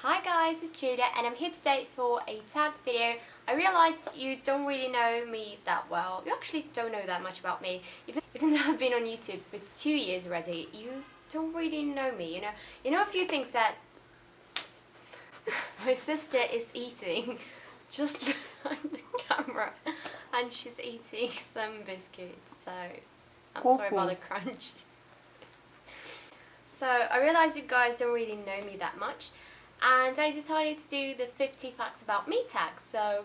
Hi guys, it's Giulia and I'm here today for a tag video. I realised you don't really know me that well. You actually don't know that much about me. Even though I've been on YouTube for 2 years already, you don't really know me, You know a few things that my sister is eating just behind the camera and she's eating some biscuits, so I'm sorry about the crunch. So I realised you guys don't really know me that much, and I decided to do the 50 facts about me tag. So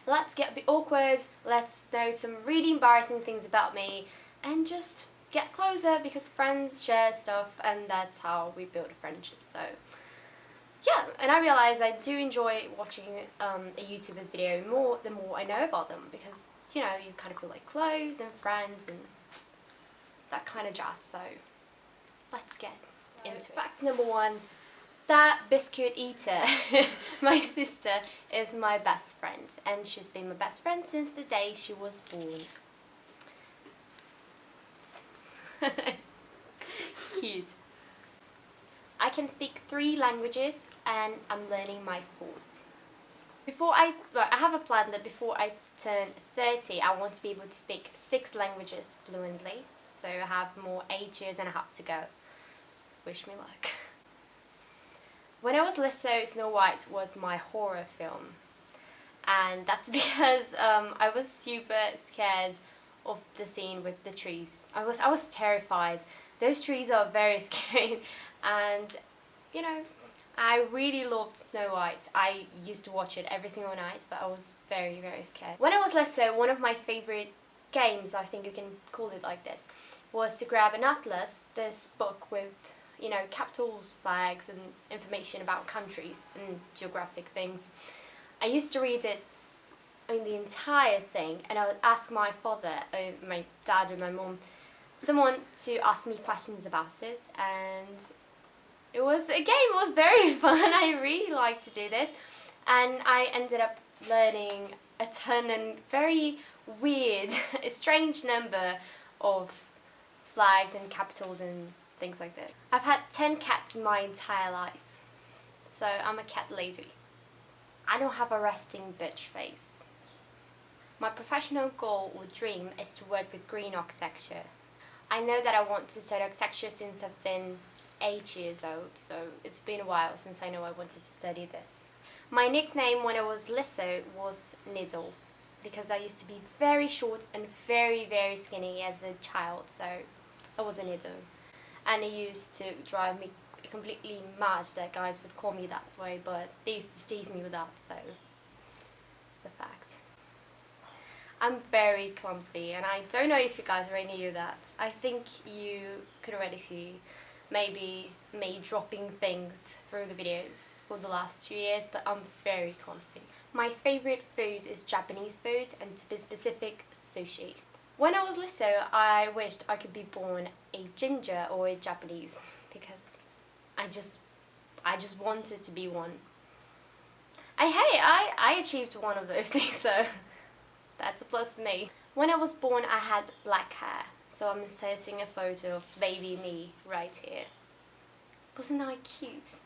let's get a bit awkward, let's know some really embarrassing things about me and just get closer, because friends share stuff and that's how we build a friendship. So yeah, and I realised I do enjoy watching a YouTuber's video the more I know about them, because you kind of feel like close and friends and that kind of jazz. So let's get into it. Fact number one, that biscuit eater, my sister, is my best friend, and she's been my best friend since the day she was born. Cute. I can speak 3 languages and I'm learning my 4th. I have a plan that before I turn 30 I want to be able to speak 6 languages fluently, so I have more 8 years and a half to go. Wish me luck. When I was little, Snow White was my horror film, and that's because I was super scared of the scene with the trees. I was terrified. Those trees are very scary, and I really loved Snow White. I used to watch it every single night, but I was very, very scared. When I was little, one of my favourite games, I think you can call it like this, was to grab an atlas, this book with capitals, flags and information about countries and geographic things. I used to read it in the entire thing, and I would ask my father, my dad or my mum, someone to ask me questions about it, and it was a game. It was very fun. I really liked to do this, and I ended up learning a ton and very weird, a strange number of flags and capitals and things like that. I've had 10 cats in my entire life, so I'm a cat lady. I don't have a resting bitch face. My professional goal or dream is to work with green architecture. I know that I want to study architecture since I've been 8 years old, so it's been a while since I know I wanted to study this. My nickname when I was little was Niddle, because I used to be very short and very, very skinny as a child, so I was a niddle. And it used to drive me completely mad that guys would call me that way, but they used to tease me with that, so it's a fact. I'm very clumsy, and I don't know if you guys already knew that. I think you could already see maybe me dropping things through the videos for the last 2 years, but I'm very clumsy. My favourite food is Japanese food, and to be specific, sushi. When I was little, I wished I could be born a ginger or a Japanese, because I just wanted to be one. I achieved one of those things, so that's a plus for me. When I was born, I had black hair, so I'm inserting a photo of baby me right here. Wasn't I cute?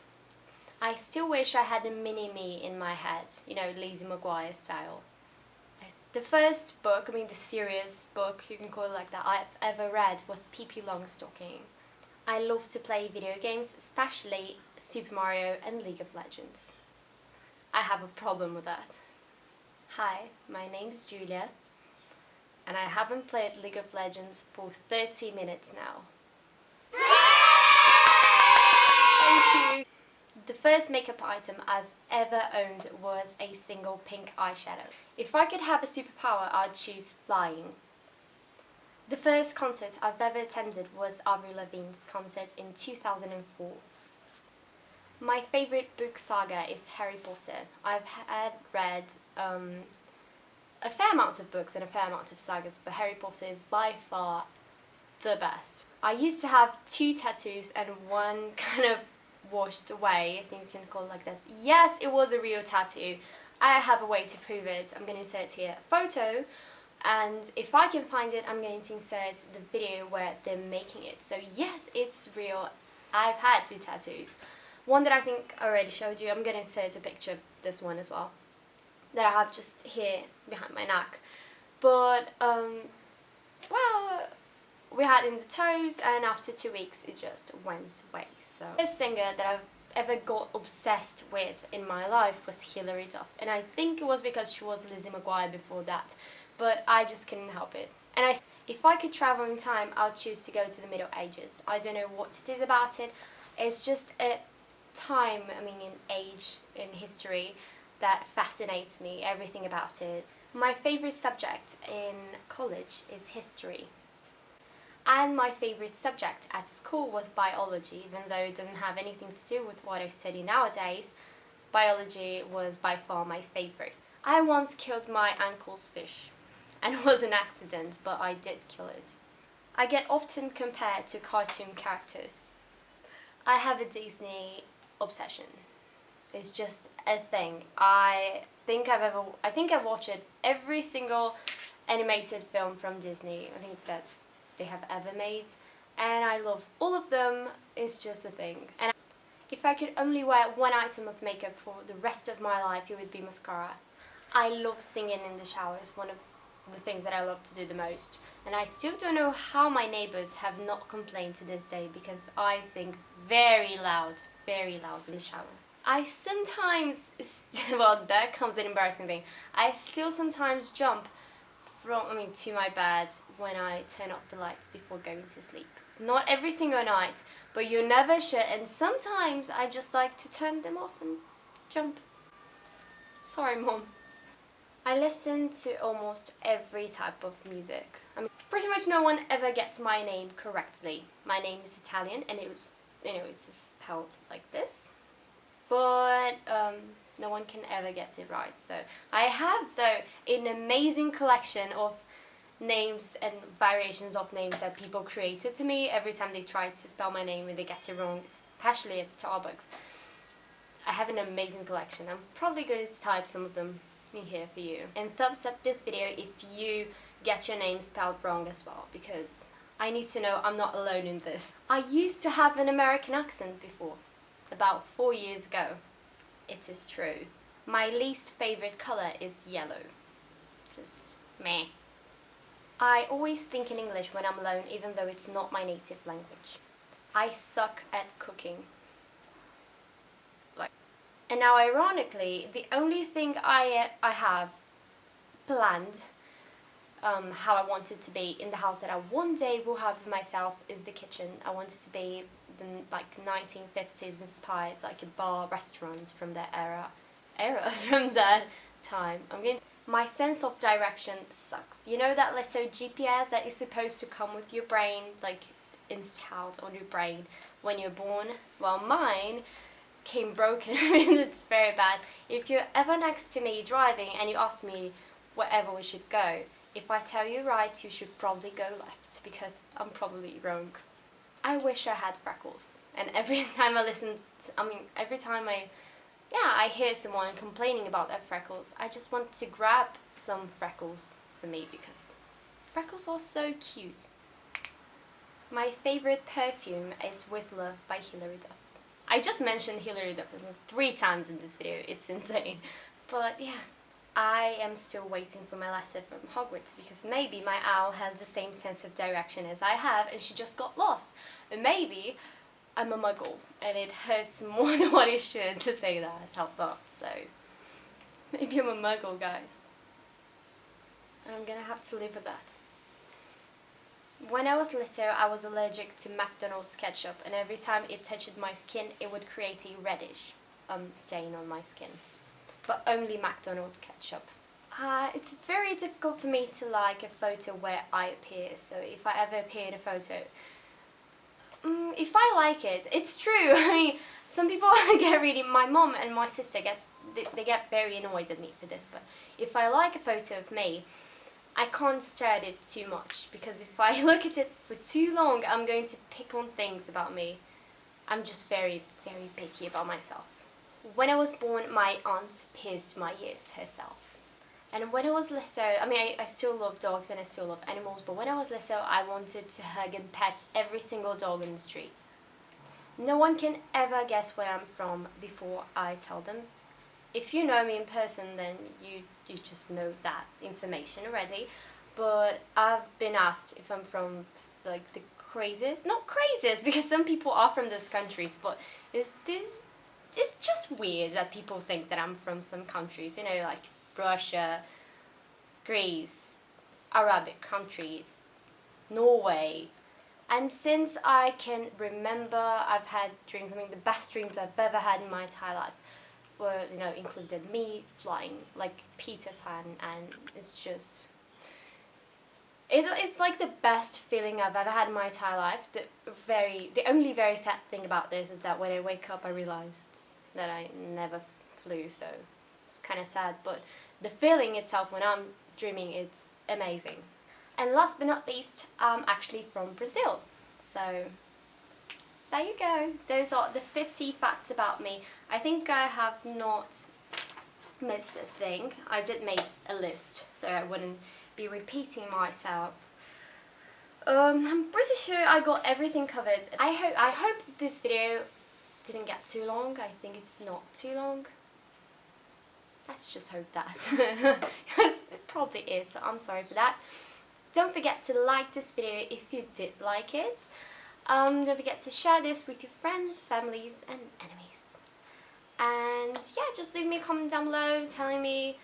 I still wish I had a mini me in my head, Lizzie McGuire style. The first book, the serious book, you can call it like that, I've ever read was Pippi Longstocking. I love to play video games, especially Super Mario and League of Legends. I have a problem with that. Hi, my name's Giulia, and I haven't played League of Legends for 30 minutes now. Thank you. The first makeup item I've ever owned was a single pink eyeshadow. If I could have a superpower, I'd choose flying. The first concert I've ever attended was Avril Lavigne's concert in 2004. My favourite book saga is Harry Potter. I've read a fair amount of books and a fair amount of sagas, but Harry Potter is by far the best. I used to have 2 tattoos and one kind of washed away, I think you can call it like this. Yes, it was a real tattoo. I have a way to prove it. I'm going to insert here a photo, and if I can find it, I'm going to insert the video where they're making it. So yes, it's real. I've had 2 tattoos. One that I think I already showed you, I'm going to insert a picture of this one as well, that I have just here behind my neck. But, well, we had in the toes, and after 2 weeks it just went away. So a singer that I've ever got obsessed with in my life was Hilary Duff, and I think it was because she was Lizzie McGuire before that, but I just couldn't help it. And if I could travel in time, I'd choose to go to the Middle Ages. I don't know what it is about it. It's just a time, in age, in history, that fascinates me, everything about it. My favourite subject in college is history. And my favourite subject at school was biology, even though it doesn't have anything to do with what I study nowadays. Biology was by far my favourite. I once killed my uncle's fish, and it was an accident, but I did kill it. I get often compared to cartoon characters. I have a Disney obsession. It's just a thing. I think I've watched every single animated film from Disney. I think that they have ever made, and I love all of them. It's just a thing. And if I could only wear one item of makeup for the rest of my life, it would be mascara. I love singing in the shower. It's one of the things that I love to do the most, and I still don't know how my neighbours have not complained to this day, because I sing very loud in the shower. I sometimes, well, there comes an embarrassing thing, I still sometimes jump to my bed when I turn off the lights before going to sleep. It's not every single night, but you never should, and sometimes I just like to turn them off and jump. Sorry, Mom. I listen to almost every type of music. Pretty much no one ever gets my name correctly. My name is Italian, and it's spelled like this. But no one can ever get it right. So I have, though, an amazing collection of names and variations of names that people created to me every time they try to spell my name and they get it wrong, especially at Starbucks. I have an amazing collection. I'm probably going to type some of them in here for you. And thumbs up this video if you get your name spelled wrong as well, because I need to know I'm not alone in this. I used to have an American accent before, about 4 years ago. It is true. My least favourite colour is yellow. Just meh. I always think in English when I'm alone, even though it's not my native language. I suck at cooking. And now, ironically, the only thing I have planned, how I want it to be in the house that I one day will have for myself, is the kitchen. I want it to be the 1950s inspired, like a bar restaurant from that era from that time. My sense of direction sucks. You know that little GPS that is supposed to come with your brain, like installed on your brain when you're born? Well, mine came broken. It's very bad. If you're ever next to me driving and you ask me wherever we should go, if I tell you right, you should probably go left, because I'm probably wrong. I wish I had freckles, and every time I hear someone complaining about their freckles, I just want to grab some freckles for me, because freckles are so cute. My favourite perfume is With Love by Hilary Duff. I just mentioned Hilary Duff 3 times in this video, it's insane. But yeah, I am still waiting for my letter from Hogwarts, because maybe my owl has the same sense of direction as I have and she just got lost. And maybe I'm a muggle and it hurts more than what it should to say that out loud. So maybe I'm a muggle, guys. And I'm gonna have to live with that. When I was little, I was allergic to McDonald's ketchup, and every time it touched my skin, it would create a reddish stain on my skin. But only McDonald's ketchup. It's very difficult for me to like a photo where I appear, so if I ever appear in a photo, if I like it, it's true. Some people my mom and my sister they get very annoyed at me for this, but if I like a photo of me, I can't stare at it too much, because if I look at it for too long, I'm going to pick on things about me. I'm just very, very picky about myself. When I was born, my aunt pierced my ears herself. And when I was little, I still love dogs and I still love animals, but when I was little, I wanted to hug and pet every single dog in the streets. No one can ever guess where I'm from before I tell them. If you know me in person, then you just know that information already. But I've been asked if I'm from like the craziest, not craziest, because some people are from those countries, but it's just weird that people think that I'm from some countries, you know, like Russia, Greece, Arabic countries, Norway. And since I can remember, I've had dreams, I mean the best dreams I've ever had in my entire life were, you know, included me flying like Peter Pan, and it's just, it's like the best feeling I've ever had in my entire life. The only very sad thing about this is that when I wake up I realized that I never flew, so it's kind of sad, but the feeling itself when I'm dreaming, it's amazing. And last but not least, I'm actually from Brazil. So there you go. Those are the 50 facts about me. I think I have not missed a thing. I did make a list so I wouldn't be repeating myself. I'm pretty sure I got everything covered. I hope this video didn't get too long. I think it's not too long. Let's just hope that. Because it probably is, so I'm sorry for that. Don't forget to like this video if you did like it. Don't forget to share this with your friends, families and enemies. And yeah, just leave me a comment down below telling me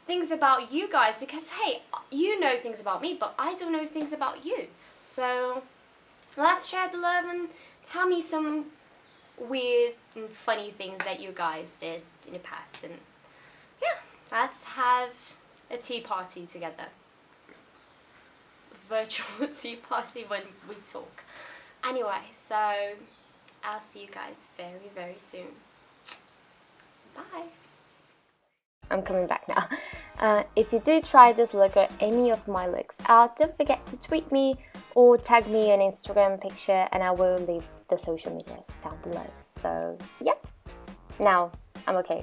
things about you guys, because hey, you know things about me, but I don't know things about you. So let's share the love and tell me some weird and funny things that you guys did in the past. And yeah, let's have a tea party together. Virtual tea party when we talk. Anyway, so I'll see you guys very, very soon. Bye. I'm coming back now. If you do try this look or any of my looks out, don't forget to tweet me or tag me an Instagram picture, and I will leave the social medias down below. So yeah, now I'm okay.